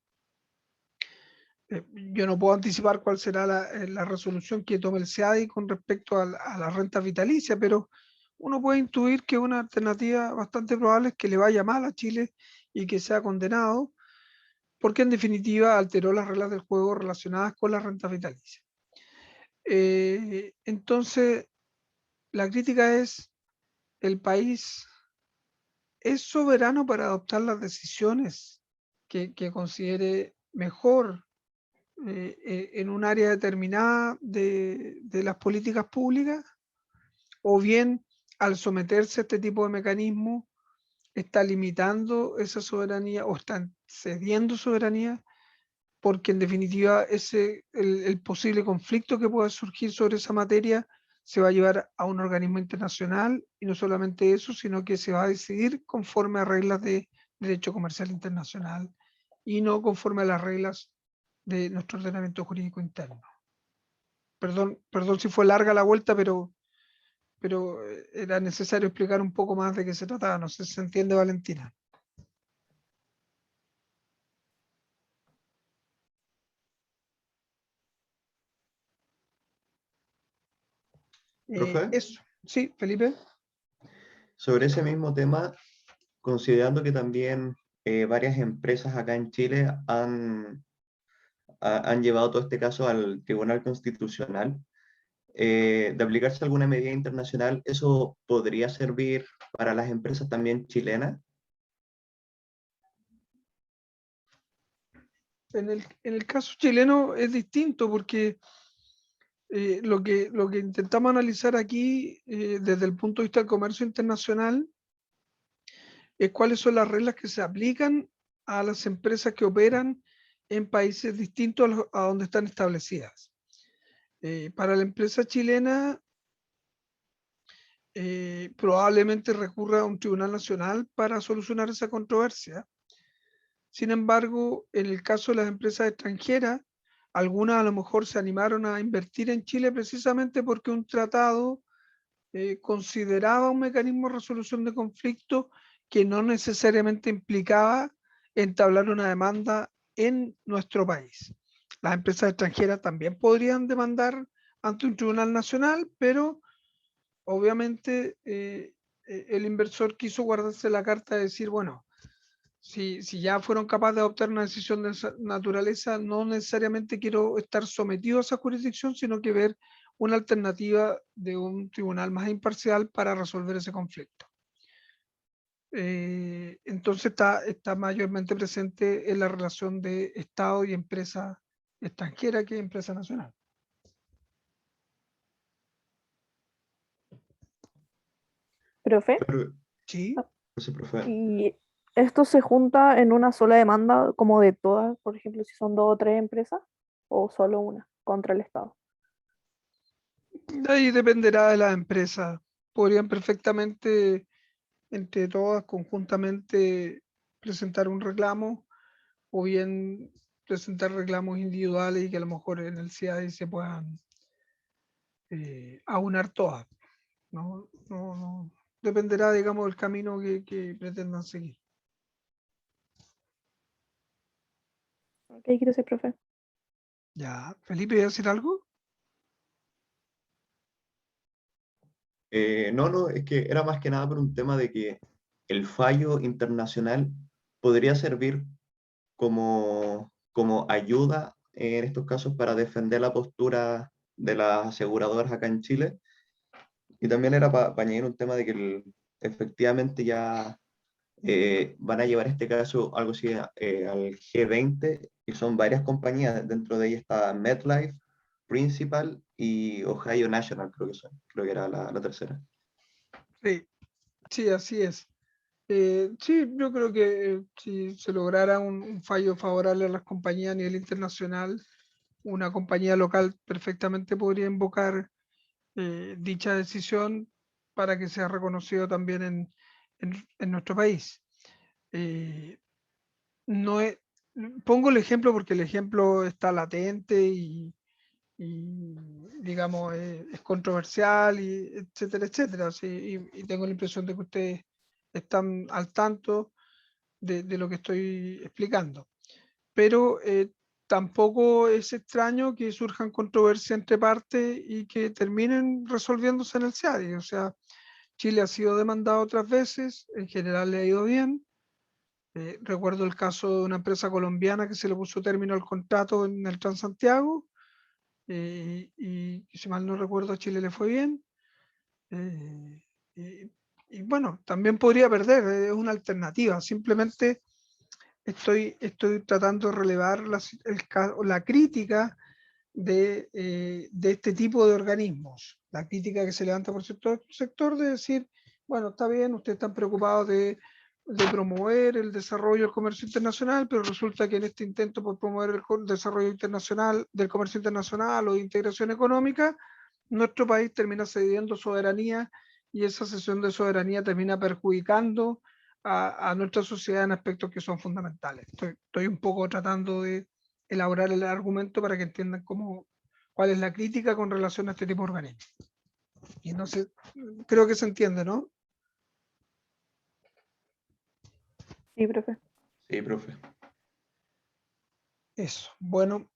Yo no puedo anticipar cuál será la resolución que tome el CIADI con respecto a la renta vitalicia, pero uno puede intuir que una alternativa bastante probable es que le vaya mal a Chile y que sea condenado, porque en definitiva alteró las reglas del juego relacionadas con la renta vitalicia. Entonces, la crítica es, ¿el país es soberano para adoptar las decisiones que considere mejor en un área determinada de las políticas públicas? o bien al someterse a este tipo de mecanismos está limitando esa soberanía o están cediendo soberanía, porque en definitiva el posible conflicto que pueda surgir sobre esa materia se va a llevar a un organismo internacional, y no solamente eso, sino que se va a decidir conforme a reglas de derecho comercial internacional y no conforme a las reglas de nuestro ordenamiento jurídico interno. Perdón si fue larga la vuelta, pero era necesario explicar un poco más de qué se trataba. No sé si se entiende, Valentina. Profe, Eso. Sí, Felipe. sobre ese mismo tema, considerando que también varias empresas acá en Chile han llevado todo este caso al Tribunal Constitucional, de aplicarse alguna medida internacional, ¿eso podría servir para las empresas también chilenas? En el caso chileno es distinto porque lo que intentamos analizar aquí desde el punto de vista del comercio internacional es cuáles son las reglas que se aplican a las empresas que operan en países distintos a donde están establecidas. Para la empresa chilena, probablemente recurra a un tribunal nacional para solucionar esa controversia. Sin embargo, en el caso de las empresas extranjeras, algunas a lo mejor se animaron a invertir en Chile precisamente porque un tratado consideraba un mecanismo de resolución de conflictos que no necesariamente implicaba entablar una demanda en nuestro país. Las empresas extranjeras también podrían demandar ante un tribunal nacional, pero obviamente el inversor quiso guardarse la carta de decir, bueno, si ya fueron capaces de adoptar una decisión de esa naturaleza, no necesariamente quiero estar sometido a esa jurisdicción, sino que ver una alternativa de un tribunal más imparcial para resolver ese conflicto. Entonces está mayormente presente en la relación de Estado y empresa extranjera que empresa nacional. Profe, Pero, Sí, ese profe, ¿y esto se junta en una sola demanda como de todas, por ejemplo, si son dos o tres empresas, o solo una contra el Estado? de ahí dependerá de la empresa. Podrían perfectamente entre todas conjuntamente presentar un reclamo, o bien presentar reclamos individuales y que a lo mejor en el CIADI se puedan aunar todas, ¿no? Dependerá, digamos, del camino que pretendan seguir. ¿Qué quiere decir, profe? Ya, Felipe, ¿voy a decir algo? no, es que era más que nada por un tema de que el fallo internacional podría servir como ayuda en estos casos para defender la postura de las aseguradoras acá en Chile. Y también era para añadir un tema de que efectivamente ya van a llevar este caso algo así al G20, y son varias compañías, dentro de ellas está MetLife, Principal y Ohio National, creo que era la tercera. Sí, sí, así es. Sí, yo creo que si se lograra un fallo favorable a las compañías a nivel internacional, una compañía local perfectamente podría invocar dicha decisión para que sea reconocido también en nuestro país. Eh, no es- Pongo el ejemplo porque el ejemplo está latente y, digamos, es controversial, y etcétera, etcétera. Sí, y tengo la impresión de que ustedes están al tanto de lo que estoy explicando. Pero tampoco es extraño que surjan controversias entre partes y que terminen resolviéndose en el CIADI. O sea, Chile ha sido demandado otras veces, en general le ha ido bien. Recuerdo el caso de una empresa colombiana que se le puso término al contrato en el Transantiago, y si mal no recuerdo a Chile le fue bien. eh, y, y bueno, también podría perder, es una alternativa. Simplemente estoy tratando de relevar la crítica de este tipo de organismos. La crítica que se levanta por cierto sector de decir, bueno, está bien, ustedes están preocupados de promover el desarrollo del comercio internacional, pero resulta que en este intento por promover el desarrollo internacional, del comercio internacional o de integración económica, nuestro país termina cediendo soberanía y esa cesión de soberanía termina perjudicando a nuestra sociedad en aspectos que son fundamentales. Estoy un poco tratando de elaborar el argumento para que entiendan cuál es la crítica con relación a este tipo de organismos. Y no sé, creo que se entiende, ¿no? Sí, profe. Sí, profe. Eso. Bueno,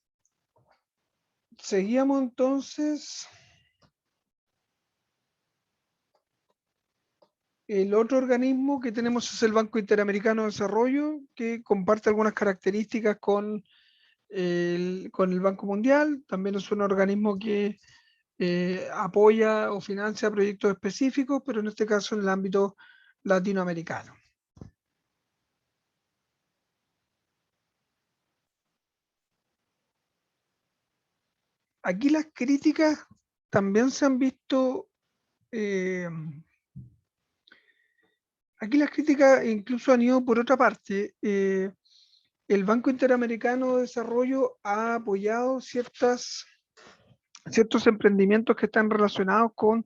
seguíamos entonces. El otro organismo que tenemos es el Banco Interamericano de Desarrollo, que comparte algunas características con el Banco Mundial. También es un organismo que apoya o financia proyectos específicos, pero en este caso en el ámbito latinoamericano. Aquí las críticas también se han visto, aquí las críticas incluso han ido por otra parte. El Banco Interamericano de Desarrollo ha apoyado ciertos emprendimientos que están relacionados con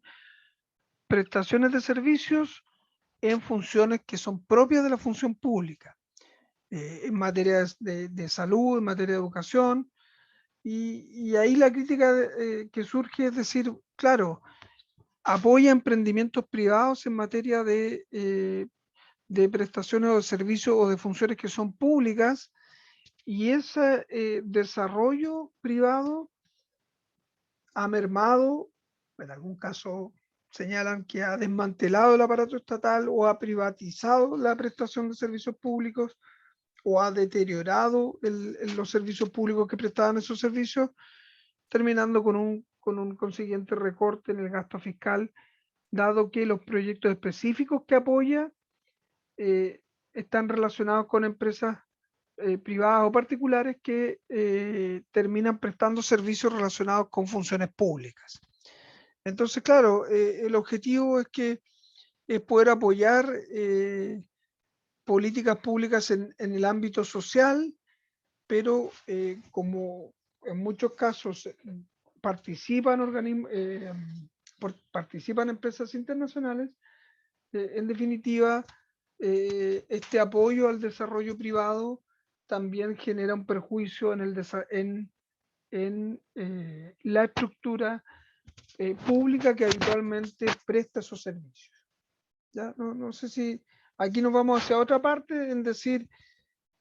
prestaciones de servicios en funciones que son propias de la función pública, en materia de salud, en materia de educación, y ahí la crítica que surge es decir, claro, apoya emprendimientos privados en materia de prestaciones o de servicios o de funciones que son públicas, y ese desarrollo privado ha mermado, en algún caso señalan que ha desmantelado el aparato estatal o ha privatizado la prestación de servicios públicos o ha deteriorado los servicios públicos que prestaban esos servicios, terminando con un consiguiente recorte en el gasto fiscal, dado que los proyectos específicos que apoya están relacionados con empresas privadas o particulares que terminan prestando servicios relacionados con funciones públicas. Entonces, claro, el objetivo es poder apoyar políticas públicas en el ámbito social, pero como en muchos casos participan participan empresas internacionales, en definitiva, este apoyo al desarrollo privado también genera un perjuicio en la estructura pública que habitualmente presta esos servicios. ¿Ya? No sé si aquí nos vamos hacia otra parte en decir,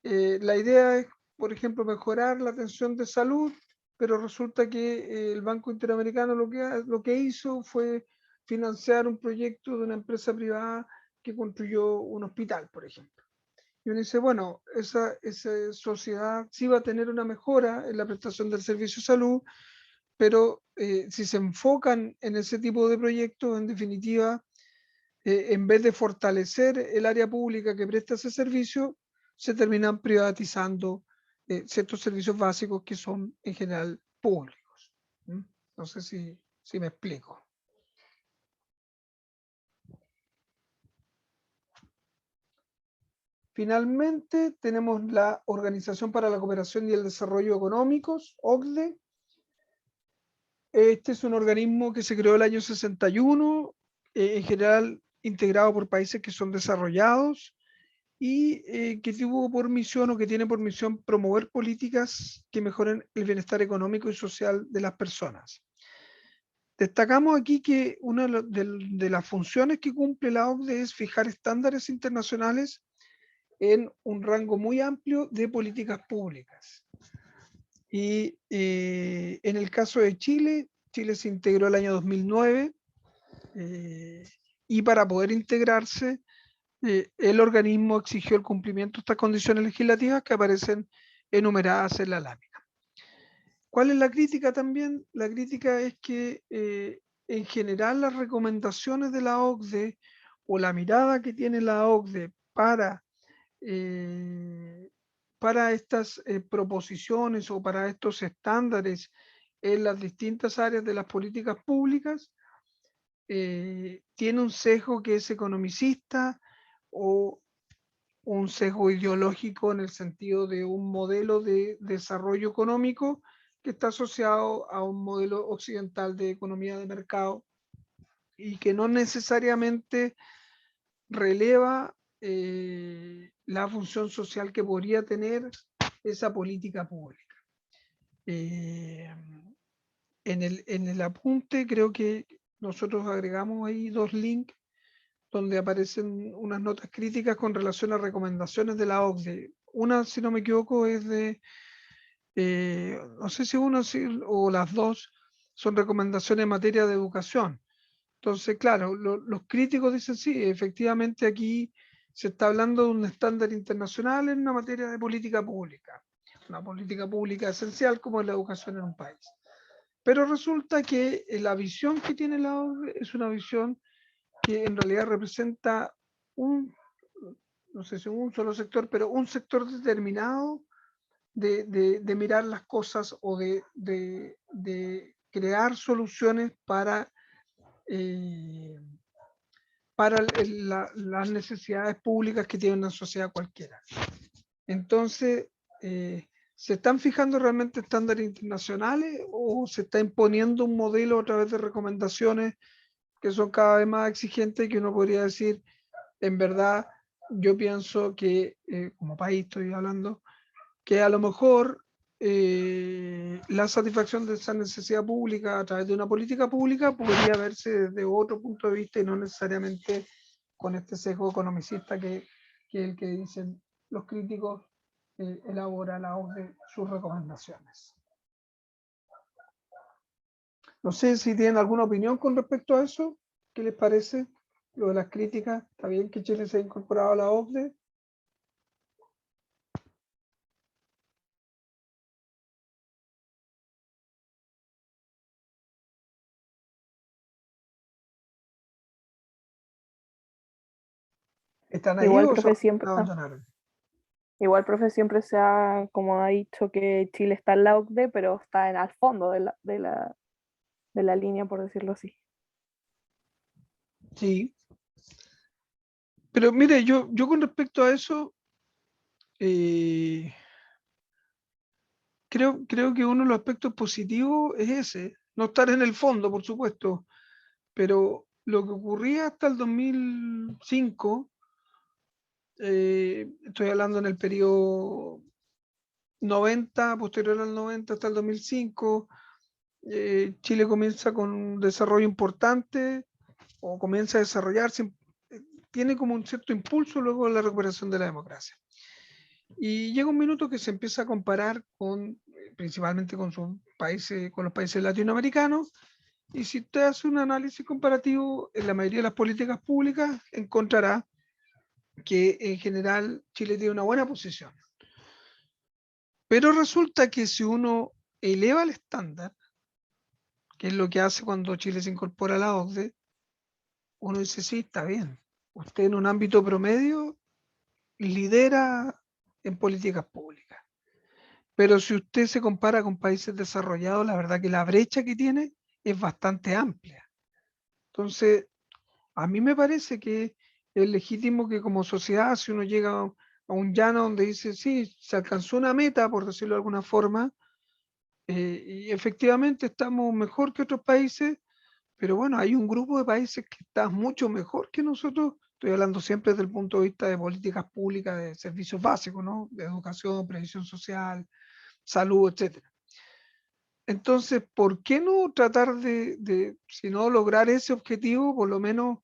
la idea es, por ejemplo, mejorar la atención de salud, pero resulta que el Banco Interamericano lo que hizo fue financiar un proyecto de una empresa privada que construyó un hospital, por ejemplo. Y uno dice, bueno, esa sociedad sí va a tener una mejora en la prestación del servicio de salud, pero si se enfocan en ese tipo de proyectos, en definitiva, en vez de fortalecer el área pública que presta ese servicio, se terminan privatizando ciertos servicios básicos que son en general públicos. ¿Mm? No sé si me explico. Finalmente, tenemos la Organización para la Cooperación y el Desarrollo Económicos, OCDE. Este es un organismo que se creó el año 61, en general integrado por países que son desarrollados y que tuvo por misión o que tiene por misión promover políticas que mejoren el bienestar económico y social de las personas. Destacamos aquí que una de las funciones que cumple la OCDE es fijar estándares internacionales en un rango muy amplio de políticas públicas. Y en el caso de Chile, Chile se integró el año 2009 y para poder integrarse, el organismo exigió el cumplimiento de estas condiciones legislativas que aparecen enumeradas en la lámina. ¿Cuál es la crítica también? La crítica es que en general las recomendaciones de la OCDE o la mirada que tiene la OCDE para estas proposiciones o para estos estándares en las distintas áreas de las políticas públicas tiene un sesgo que es economicista o un sesgo ideológico en el sentido de un modelo de desarrollo económico que está asociado a un modelo occidental de economía de mercado y que no necesariamente releva la función social que podría tener esa política pública. En el apunte creo que nosotros agregamos ahí 2 links donde aparecen unas notas críticas con relación a recomendaciones de la OCDE. Una, si no me equivoco, es de, no sé si una o las dos son recomendaciones en materia de educación. Entonces, claro, los críticos dicen, sí, efectivamente aquí se está hablando de un estándar internacional en una materia de política pública, una política pública esencial como es la educación en un país. Pero resulta que la visión que tiene la OCDE es una visión que en realidad representa no sé si un solo sector, pero un sector determinado de mirar las cosas o de crear soluciones para las necesidades públicas que tiene una sociedad cualquiera. Entonces, ¿se están fijando realmente estándares internacionales o se está imponiendo un modelo a través de recomendaciones que son cada vez más exigentes, que uno podría decir, en verdad, yo pienso que, como país estoy hablando, que a lo mejor la satisfacción de esa necesidad pública a través de una política pública podría verse desde otro punto de vista y no necesariamente con este sesgo economicista que es el que dicen los críticos elabora la OCDE sus recomendaciones. No sé si tienen alguna opinión con respecto a eso. ¿Qué les parece lo de las críticas? ¿Está bien que Chile se ha incorporado a la OCDE? ¿Están ahí Igual, o se profe, siempre, abandonaron? igual, profe, siempre se ha, como ha dicho, que Chile está en la OCDE, pero está al fondo de la línea, por decirlo así. Sí. Pero mire, yo con respecto a eso, creo que uno de los aspectos positivos es ese, no estar en el fondo, por supuesto, pero lo que ocurría hasta el 2005, estoy hablando en el periodo 90, posterior al 90 hasta el 2005, Chile comienza con un desarrollo importante o comienza a desarrollarse, tiene como un cierto impulso luego de la recuperación de la democracia. Y llega un minuto que se empieza a comparar con, principalmente con sus países, con los países latinoamericanos, y si usted hace un análisis comparativo en la mayoría de las políticas públicas, encontrará que en general Chile tiene una buena posición. Pero resulta que si uno eleva el estándar, que es lo que hace cuando Chile se incorpora a la OCDE, uno dice, sí, está bien. Usted en un ámbito promedio lidera en políticas públicas. Pero si usted se compara con países desarrollados, la verdad que la brecha que tiene es bastante amplia. Entonces, a mí me parece que es legítimo que como sociedad, si uno llega a un llano donde dice, sí, se alcanzó una meta, por decirlo de alguna forma, y efectivamente estamos mejor que otros países, pero bueno, hay un grupo de países que está mucho mejor que nosotros. Estoy hablando siempre desde el punto de vista de políticas públicas, de servicios básicos, ¿no? De educación, previsión social, salud, etcétera. Entonces, ¿por qué no tratar si no lograr ese objetivo, por lo menos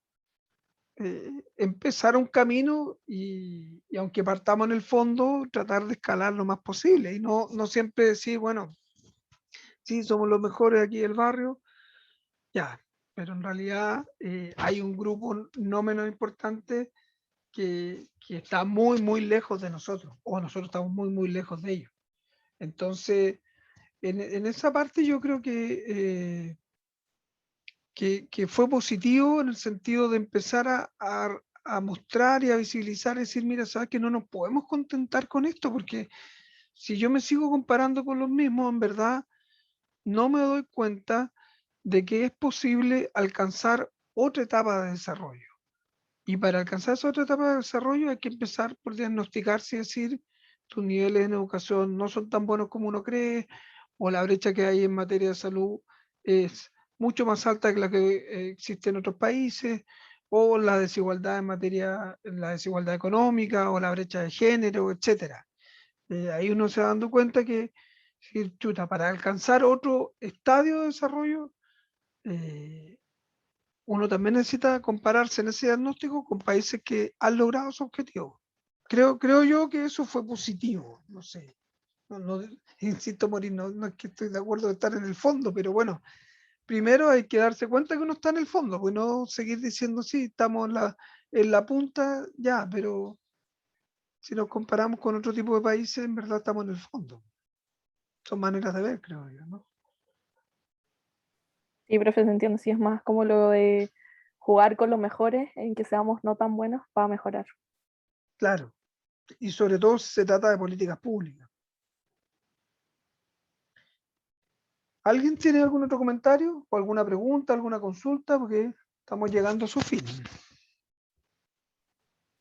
empezar un camino y aunque partamos en el fondo, tratar de escalar lo más posible y no siempre decir, bueno, sí, somos los mejores aquí del barrio, ya, pero en realidad hay un grupo no menos importante que está muy, muy lejos de nosotros, o nosotros estamos muy, muy lejos de ellos. Entonces, en esa parte yo creo que fue positivo en el sentido de empezar a mostrar y a visibilizar y decir, mira, sabes que no nos podemos contentar con esto, porque si yo me sigo comparando con los mismos, en verdad, no me doy cuenta de que es posible alcanzar otra etapa de desarrollo. Y para alcanzar esa otra etapa de desarrollo hay que empezar por diagnosticarse y decir, tus niveles en educación no son tan buenos como uno cree, o la brecha que hay en materia de salud es mucho más alta que la que existe en otros países, o la desigualdad en materia, la desigualdad económica, o la brecha de género, etcétera. Ahí uno se va dando cuenta que, si, chuta, para alcanzar otro estadio de desarrollo, eh, uno también necesita compararse en ese diagnóstico con países que han logrado su objetivo. Creo yo que eso fue positivo, no sé. Insisto, Morir, no es que estoy de acuerdo de estar en el fondo, pero bueno, primero hay que darse cuenta que uno está en el fondo, pues no seguir diciendo, sí, estamos en la punta, ya, pero si nos comparamos con otro tipo de países, en verdad estamos en el fondo. Son maneras de ver, creo yo, ¿no? Sí, profe, se entiende, sí, es más como lo de jugar con los mejores, en que seamos no tan buenos para mejorar. Claro. Y sobre todo si se trata de políticas públicas. ¿Alguien tiene algún otro comentario o alguna pregunta, alguna consulta? Porque estamos llegando a su fin.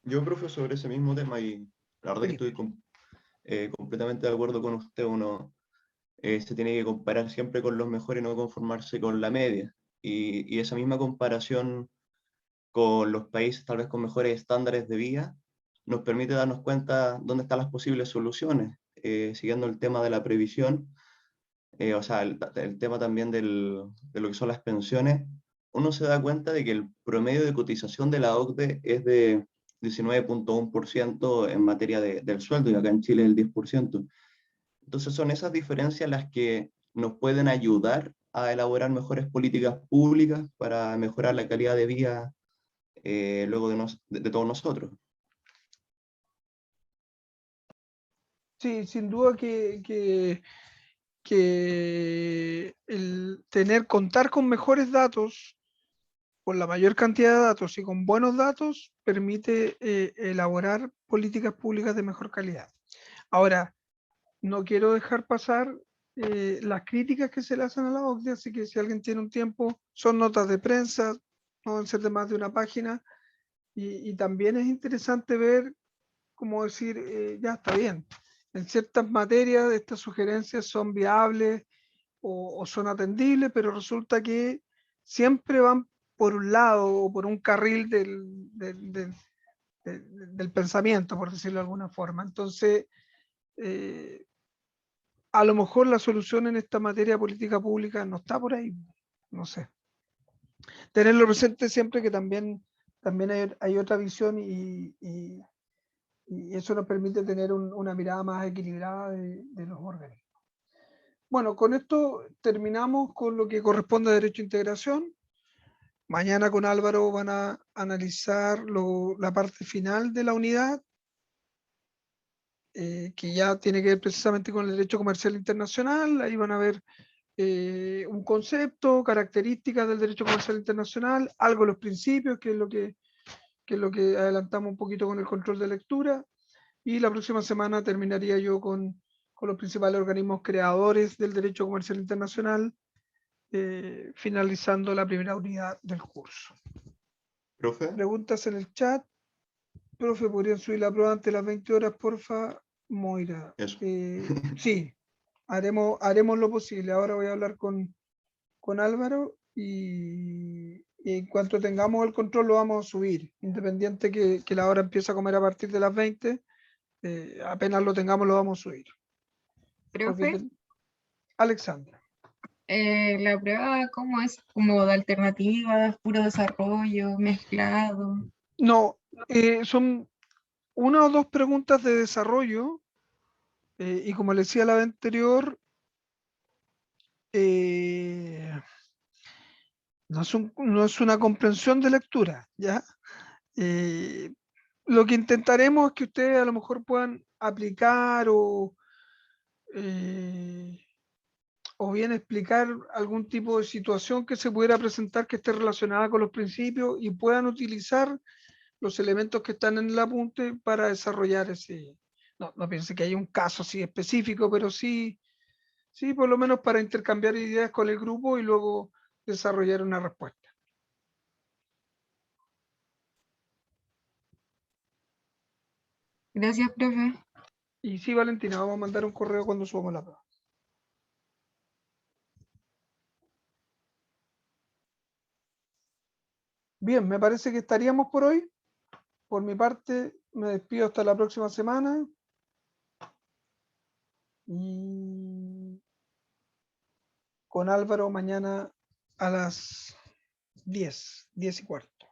Yo, profe, sobre ese mismo tema, y la verdad que Felipe. estoy completamente de acuerdo con usted, uno se tiene que comparar siempre con los mejores y no conformarse con la media. Y esa misma comparación con los países tal vez con mejores estándares de vida nos permite darnos cuenta dónde están las posibles soluciones, siguiendo el tema de la previsión, o sea, el tema también de lo que son las pensiones. Uno se da cuenta de que el promedio de cotización de la OCDE es de 19,1% en materia del sueldo, y acá en Chile el 10%. Entonces son esas diferencias las que nos pueden ayudar a elaborar mejores políticas públicas para mejorar la calidad de vida luego de todos nosotros. Sí, sin duda que el contar con mejores datos, con la mayor cantidad de datos y con buenos datos, permite elaborar políticas públicas de mejor calidad. Ahora, no quiero dejar pasar las críticas que se le hacen a la OCDE, así que si alguien tiene un tiempo, son notas de prensa, no deben ser de más de una página, y también es interesante ver, cómo decir, ya está bien, en ciertas materias estas sugerencias son viables o son atendibles, pero resulta que siempre van por un lado o por un carril del pensamiento, por decirlo de alguna forma. Entonces, eh, a lo mejor la solución en esta materia de política pública no está por ahí, no sé. Tenerlo presente siempre que también hay otra visión y eso nos permite tener una mirada más equilibrada de los organismos. Bueno, con esto terminamos con lo que corresponde a Derecho a Integración. Mañana con Álvaro van a analizar la parte final de la unidad, que ya tiene que ver precisamente con el derecho comercial internacional. Ahí van a ver un concepto, características del derecho comercial internacional, algo de los principios, que es lo que adelantamos un poquito con el control de lectura. Y la próxima semana terminaría yo con los principales organismos creadores del derecho comercial internacional, finalizando la primera unidad del curso. ¿Profe? Preguntas en el chat. Profe, ¿podrían subir la prueba antes de las 20 horas, porfa? Moira. Eso. Sí, haremos lo posible. Ahora voy a hablar con Álvaro y en cuanto tengamos el control lo vamos a subir. Independiente que la hora empiece a comer a partir de las 20, apenas lo tengamos lo vamos a subir. Profe, Alexandra. la prueba, ¿cómo es? ¿Como de alternativas, puro desarrollo, mezclado? No, son una o dos preguntas de desarrollo, y como le decía la vez anterior, no es una comprensión de lectura, ¿ya? Lo que intentaremos es que ustedes a lo mejor puedan aplicar o bien explicar algún tipo de situación que se pudiera presentar que esté relacionada con los principios y puedan utilizar los elementos que están en el apunte para desarrollar ese. No piense que hay un caso así específico, pero sí Sí, por lo menos para intercambiar ideas con el grupo y luego desarrollar una respuesta. Gracias, profe. Y sí, Valentina, vamos a mandar un correo cuando subamos la prueba. Bien, me parece que estaríamos por hoy. Por mi parte, me despido hasta la próxima semana. Y con Álvaro mañana a las 10:15.